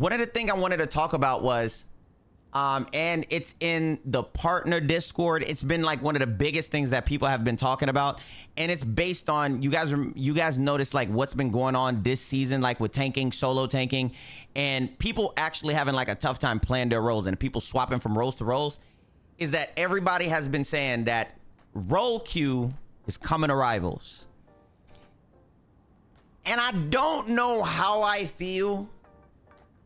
one of the things I wanted to talk about was, and it's in the partner Discord. It's been like one of the biggest things that people have been talking about, and it's based on you guys notice like what's been going on this season, like with tanking, solo tanking, and people actually having like a tough time playing their roles and people swapping from roles to roles. Is that everybody has been saying that role queue is coming to Rivals, and I don't know how I feel.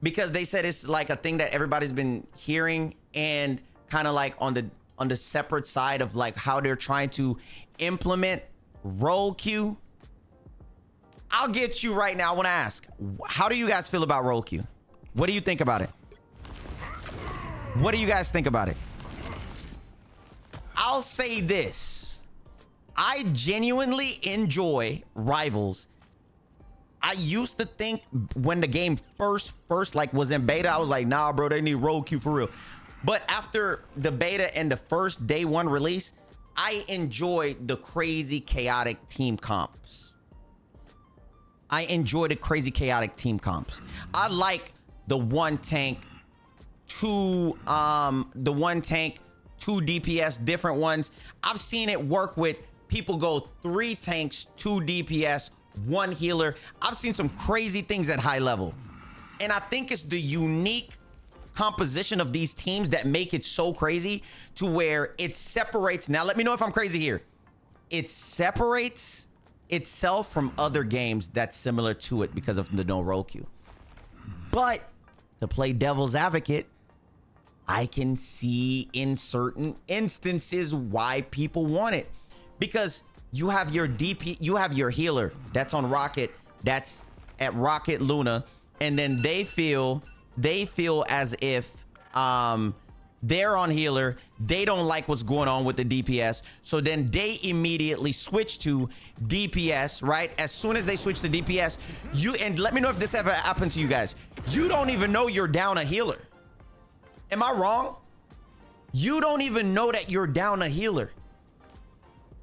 Because they said it's like a thing that everybody's been hearing, and kind of like on the separate side of like how they're trying to implement role queue. I'll get you right now. I want to ask, how do you guys feel about role queue? What do you think about it? What do you guys think about it? I'll say this. I genuinely enjoy Rivals. I used to think when the game first like was in beta, I was like, nah, bro, they need role queue for real. But after the beta and the first day one release, I enjoyed the crazy chaotic team comps. I like the one tank, two DPS, different ones. I've seen it work with people go 3 tanks, 2 DPS, 1 healer. I've seen some crazy things at high level. And I think it's the unique composition of these teams that make it so crazy to where it separates. Now, let me know if I'm crazy here. It separates itself from other games that's similar to it because of the no role queue. But to play devil's advocate, I can see in certain instances why people want it. Because you have your DP, you have your healer that's on Rocket, that's at Rocket Luna, and then they feel as if they're on healer, they don't like what's going on with the DPS, so then they immediately switch to DPS, right? As soon as they switch to DPS, and let me know if this ever happened to you guys, you don't even know you're down a healer. Am I wrong? You don't even know that you're down a healer.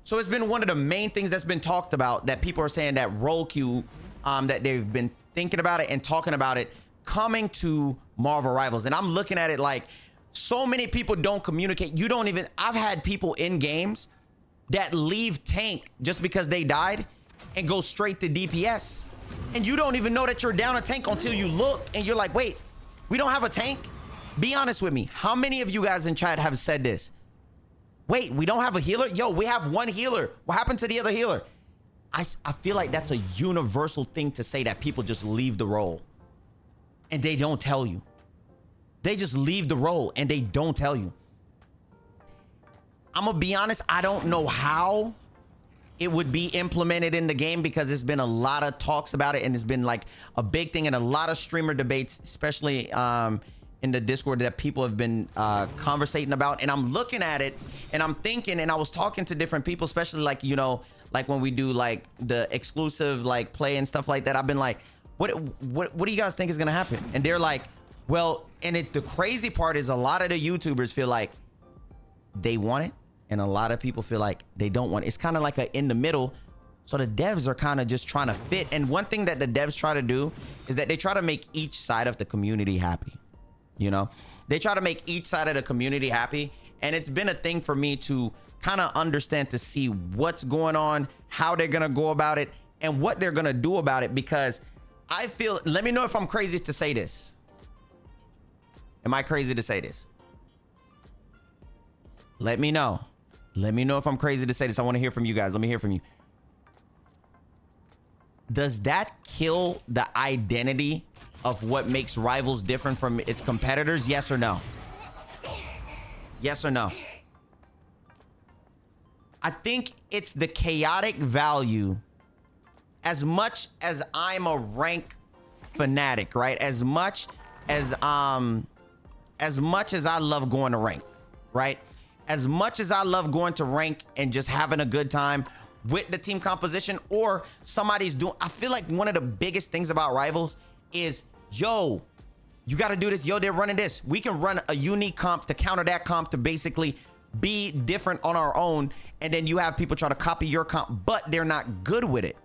So it's been one of the main things that's been talked about, that people are saying that role queue, that they've been thinking about it and talking about it coming to Marvel Rivals. And I'm looking at it like so many people don't communicate. I've had people in games that leave tank just because they died and go straight to DPS. And you don't even know that you're down a tank until you look and you're like, wait, we don't have a tank? Be honest with me. How many of you guys in chat have said this? Wait, we don't have a healer? Yo, we have one healer. What happened to the other healer? I feel like that's a universal thing to say, that people just leave the role and they don't tell you. They just leave the role and they don't tell you. I'm gonna be honest, I don't know how it would be implemented in the game, because there's been a lot of talks about it and it's been like a big thing and a lot of streamer debates, especially in the Discord, that people have been conversating about. And I'm looking at it and I'm thinking, and I was talking to different people, especially like, you know, like when we do like the exclusive like play and stuff like that, I've been like, what do you guys think is gonna happen? And they're like, well, and the crazy part is a lot of the YouTubers feel like they want it, and a lot of people feel like they don't want it. It's kind of like a in the middle. So the devs are kind of just trying to fit. And one thing that the devs try to do is that they try to make each side of the community happy. You know, they try to make each side of the community happy. And it's been a thing for me to kind of understand, to see what's going on, how they're going to go about it, and what they're going to do about it. Because I feel, let me know if I'm crazy to say this. Am I crazy to say this? Let me know. Let me know if I'm crazy to say this. I want to hear from you guys. Let me hear from you. Does that kill the identity of what makes Rivals different from its competitors? Yes or no? Yes or no? I think it's the chaotic value. As much as I'm a rank fanatic, right? As much as I love going to rank, right? As much as I love going to rank and just having a good time with the team composition, or somebody's doing, I feel like one of the biggest things about Rivals is, yo, you got to do this. Yo, they're running this. We can run a unique comp to counter that comp, to basically be different on our own. And then you have people try to copy your comp, but they're not good with it.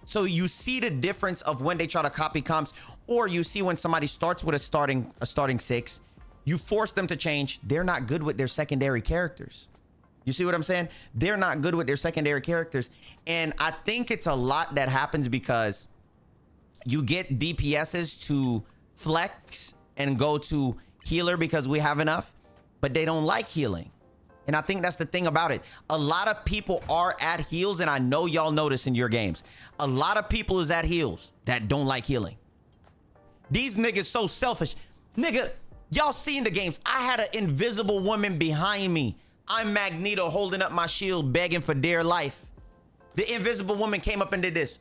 So you see the difference of when they try to copy comps, or you see when somebody starts with a starting 6, you force them to change. They're not good with their secondary characters. You see what I'm saying? They're not good with their secondary characters. And I think it's a lot that happens because you get DPSs to flex and go to healer because we have enough, but they don't like healing. And I think that's the thing about it. A lot of people are at heals, and I know y'all notice in your games. A lot of people is at heals that don't like healing. These niggas so selfish. Nigga, y'all seen the games. I had an invisible woman behind me. I'm Magneto holding up my shield, begging for dear life. The invisible woman came up and did this.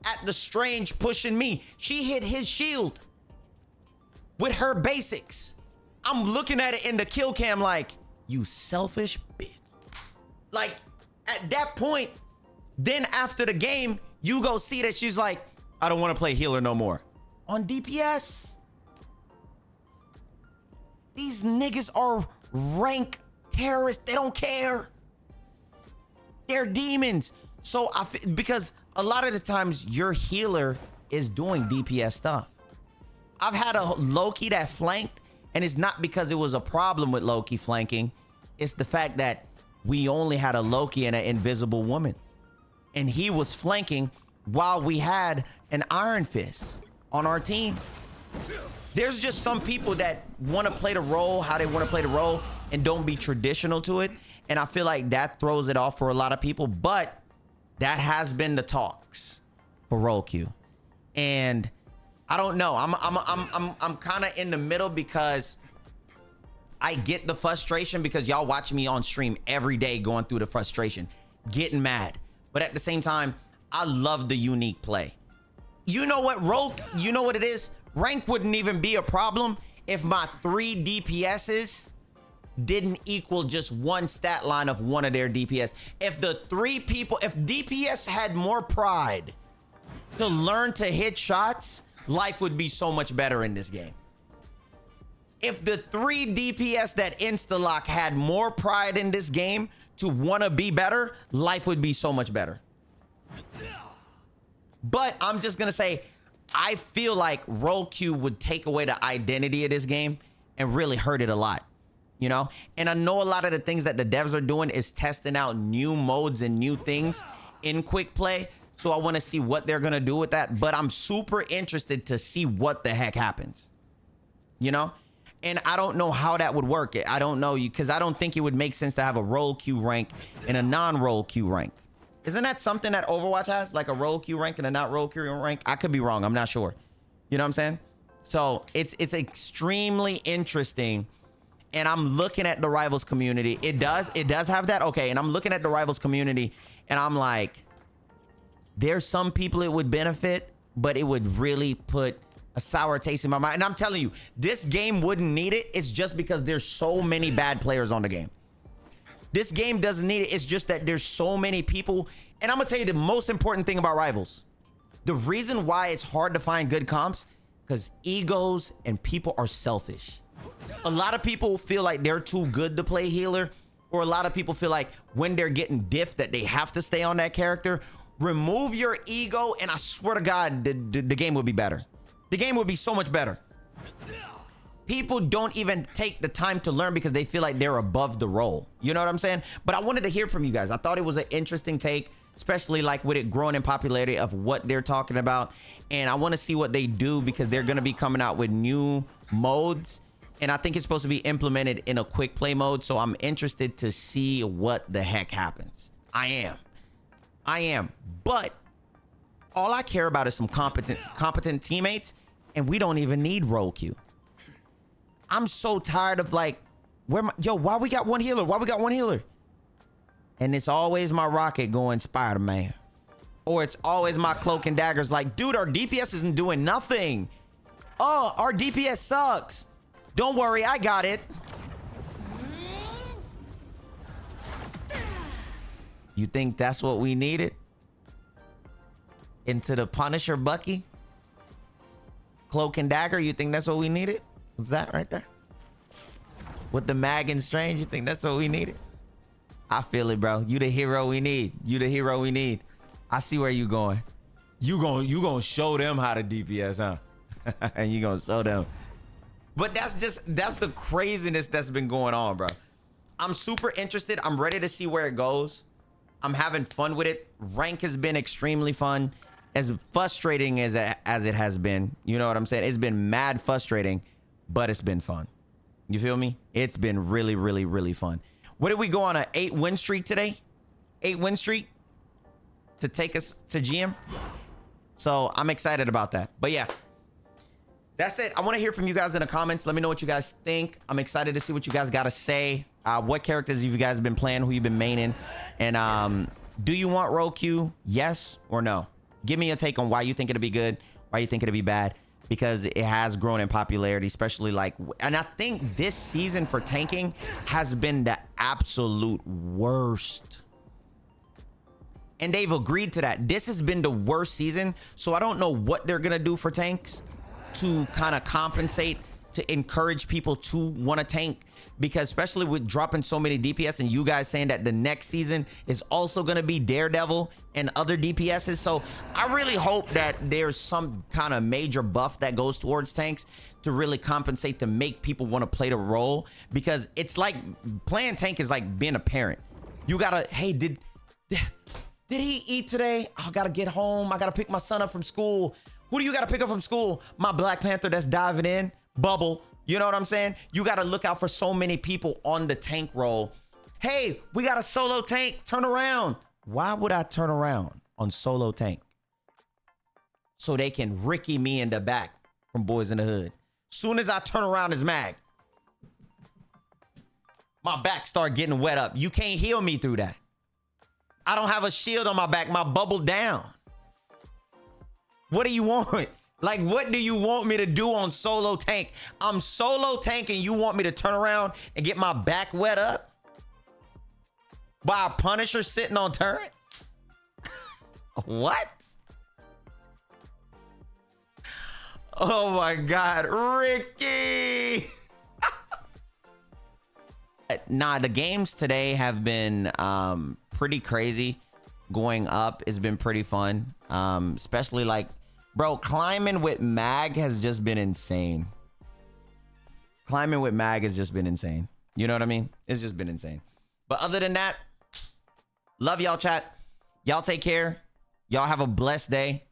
At the Strange pushing me. She hit his shield with her basics. I'm looking at it in the kill cam like, you selfish bitch. Like, at that point, then after the game, you go see that she's like, I don't want to play healer no more. On DPS. These niggas are rank terrorists. They don't care. They're demons. So because a lot of the times your healer is doing DPS stuff. I've had a Loki that flanked, and it's not because it was a problem with Loki flanking. It's the fact that we only had a Loki and an invisible woman, and he was flanking while we had an Iron Fist on our team. There's just some people that want to play the role how they want to play the role and don't be traditional to it. And I feel like that throws it off for a lot of people, but that has been the talks for role queue. And I don't know. I'm kind of in the middle because I get the frustration because y'all watch me on stream every day going through the frustration, getting mad. But at the same time, I love the unique play. You know what, you know what it is? Rank wouldn't even be a problem if my 3 DPSs didn't equal just one stat line of one of their DPS. If the 3 people, if DPS had more pride to learn to hit shots, life would be so much better in this game. If the 3 DPS that insta-lock had more pride in this game to want to be better, life would be so much better. But I'm just going to say, I feel like role queue would take away the identity of this game and really hurt it a lot, you know? And I know a lot of the things that the devs are doing is testing out new modes and new things in quick play. So I want to see what they're going to do with that. But I'm super interested to see what the heck happens, you know? And I don't know how that would work. I don't know, because I don't think it would make sense to have a role queue rank and a non-role queue rank. Isn't that something that Overwatch has? Like a role queue rank and a not role queue rank? I could be wrong. I'm not sure. You know what I'm saying? So it's extremely interesting. And I'm looking at the Rivals community. It does have that. Okay. And I'm looking at the Rivals community and I'm like, there's some people it would benefit, but it would really put a sour taste in my mind. And I'm telling you, this game wouldn't need it. It's just because there's so many bad players on the game. This game doesn't need it. It's just that there's so many people. And I'm going to tell you the most important thing about Rivals. The reason why it's hard to find good comps, because egos and people are selfish. A lot of people feel like they're too good to play healer, or a lot of people feel like when they're getting diff that they have to stay on that character. Remove your ego, and I swear to God, the game would be better. The game would be so much better. People don't even take the time to learn because they feel like they're above the role. You know what I'm saying? But I wanted to hear from you guys. I thought it was an interesting take, especially like with it growing in popularity of what they're talking about. And I want to see what they do because they're going to be coming out with new modes. And I think it's supposed to be implemented in a quick play mode. So I'm interested to see what the heck happens. I am. But all I care about is some competent teammates. And we don't even need role queue. I'm so tired of like, why we got one healer? Why we got one healer? And it's always my rocket going Spider-Man. Or it's always my cloak and daggers like, dude, our DPS isn't doing nothing. Oh, our DPS sucks. Don't worry, I got it. You think that's what we needed? Into the Punisher Bucky? Cloak and dagger, you think that's what we needed? Was that right there? With the Mag and Strange, you think that's what we needed? I feel it, bro. You the hero we need. You the hero we need. I see where you going. You gonna show them how to DPS, huh? And you gonna show them. But that's the craziness that's been going on, bro. I'm super interested. I'm ready to see where it goes. I'm having fun with it. Rank has been extremely fun. As frustrating as it has been, you know what I'm saying? It's been mad frustrating, but it's been fun. You feel me? It's been really, really, really fun. What did we go on, an 8-win streak today? 8-win streak to take us to GM. So I'm excited about that. But yeah, that's it. I want to hear from you guys in the comments. Let me know what you guys think. I'm excited to see what you guys got to say. What characters have you guys been playing? Who you've been maining? And do you want Roll Q? Yes or no? Give me a take on why you think it'll be good, why you think it'll be bad, because it has grown in popularity, especially like, and I think this season for tanking has been the absolute worst. And they've agreed to that. This has been the worst season. So I don't know what they're going to do for tanks to kind of compensate, to encourage people to want to tank, because especially with dropping so many DPS and you guys saying that the next season is also going to be Daredevil and other DPSs. So I really hope that there's some kind of major buff that goes towards tanks to really compensate, to make people want to play the role, because it's like playing tank is like being a parent. You gotta, hey, did he eat today? I gotta get home. I gotta pick my son up from school. Who do you gotta pick up from school? My Black Panther that's diving in. Bubble. You know what I'm saying? You got to look out for so many people on the tank role. Hey, we got a solo tank. Turn around. Why would I turn around on solo tank? So they can Ricky me in the back from Boys in the Hood. Soon as I turn around as Mag, my back start getting wet up. You can't heal me through that. I don't have a shield on my back. My bubble down. What do you want? Like, what do you want me to do on solo tank? I'm solo tank and you want me to turn around and get my back wet up? By a Punisher sitting on turret? What? Oh my God, Ricky! Nah, the games today have been pretty crazy. Going up has been pretty fun. Especially like, bro, climbing with Mag has just been insane. Climbing with Mag has just been insane. You know what I mean? It's just been insane. But other than that, love y'all, chat. Y'all take care. Y'all have a blessed day.